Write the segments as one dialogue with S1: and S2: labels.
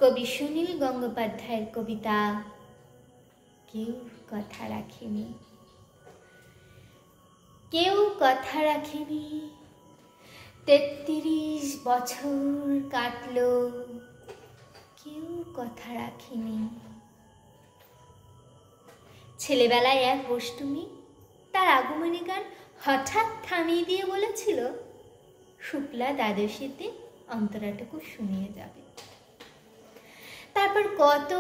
S1: কবি সুনীল গঙ্গোপাধ্যায়ের কবিতা কেউ কথা রাখেনি। কেউ কথা রাখেনি, 33 বছর কাটলো, কেউ কথা রাখেনি। ছেলেবেলায় এক অষ্টমী তার আগমনী গান হঠাৎ থামিয়ে দিয়ে বলেছিল, শুক্লা দ্বাদশীতে অন্তরাটুকু শুনিয়ে যাবে। তারপর কত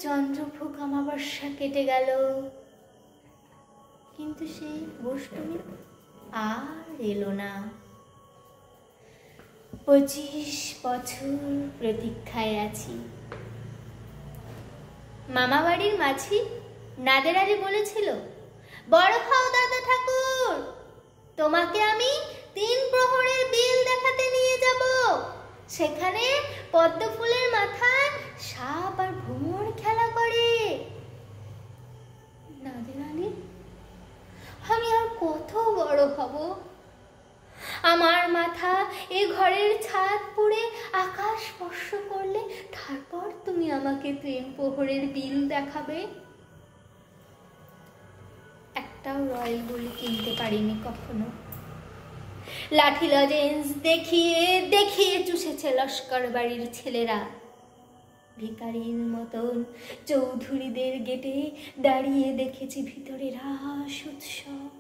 S1: চন্দ্রভোগ অমাবস্যা কেটে গেল, কিন্তু সেই অষ্টমী আর এলো না। 25 বছর প্রতীক্ষায় আছি। মামা বাড়ির মাঝি নাদের আলী বলেছিল, বড় খাও দাদা ঠাকুর, তোমাকে আমি 3 প্রহরের বিল দেখাতে নিয়ে যাব। সেখানে পদ্ম ফুলের মাথায় সাপ আর ভ্রমর খেলা করে। নাদের আলী, আমি আর কত বড় হব? আমার মাথা এ ঘরের ছাদ পুড়ে আকাশ স্পর্শ করলে তারপর তুমি আমাকে 3 প্রহরের বিল দেখাবে। একটাও রয়্যাল বলে কিনতে পারিনি কখনো। লাঠি লজেন্স দেখিয়ে দেখিয়ে চুষেছে লস্কর বাড়ির ছেলেরা। ভিখারির মতন চৌধুরীদের গেটে দাঁড়িয়ে দেখেছি ভিতরে রাস উৎসব।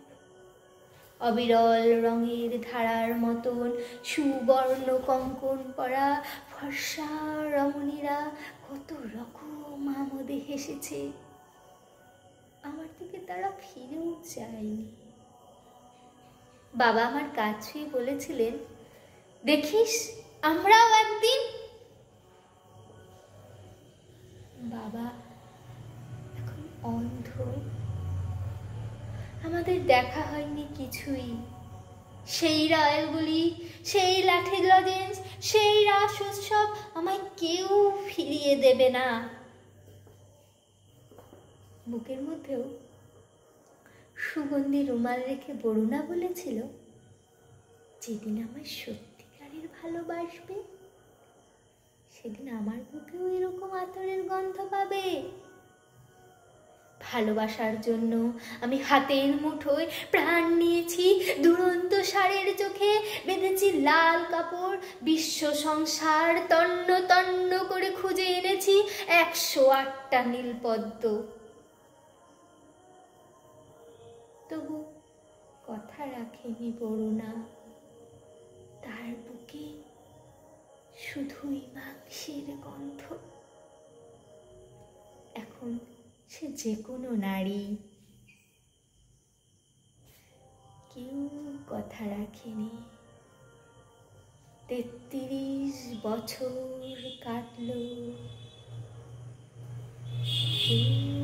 S1: অবিরল রঙের ধারার মতন সুবর্ণ কঙ্কন পরা ফর্সা রমণীরা কত রকম আমোদে হেসেছে। আমার দিকে তারা ফিরেও যায়নি। বাবা আমার কাজ ছুঁয়ে বলেছিলেন, দেখিস আমরাও একদিন। বাবা এখন অন্ধ, আমাদের দেখা হয়নি কিছুই। সেই রয়্যালগুলি, সেই লাঠি লজেন্স, সেই রাস উৎসব আমায় কেউ ফিরিয়ে দেবে না। বুকের মধ্যেও সুগন্ধি রুমাল রেখে বরুণা বলেছিল, যেদিন আমায় সত্যিকারের ভালোবাসবে সেদিন আমার বুকেও এরকম আতরের গন্ধ পাবে। ভালোবাসার জন্য আমি হাতের মুঠোয় প্রাণ নিয়েছি, দুরন্ত ষাঁড়ের চোখে বেঁধেছি লাল কাপড়, বিশ্ব সংসার তন্ন তন্ন করে খুঁজে এনেছি 108টা নীলপদ্ম। তবু কথা রাখেনি বরুণা, তার বুকে শুধুই মাংসের গন্ধ। এখন সে যে কোনো নারী। কেউ কথা রাখেনি, 33 বছর কাটলো, কেউ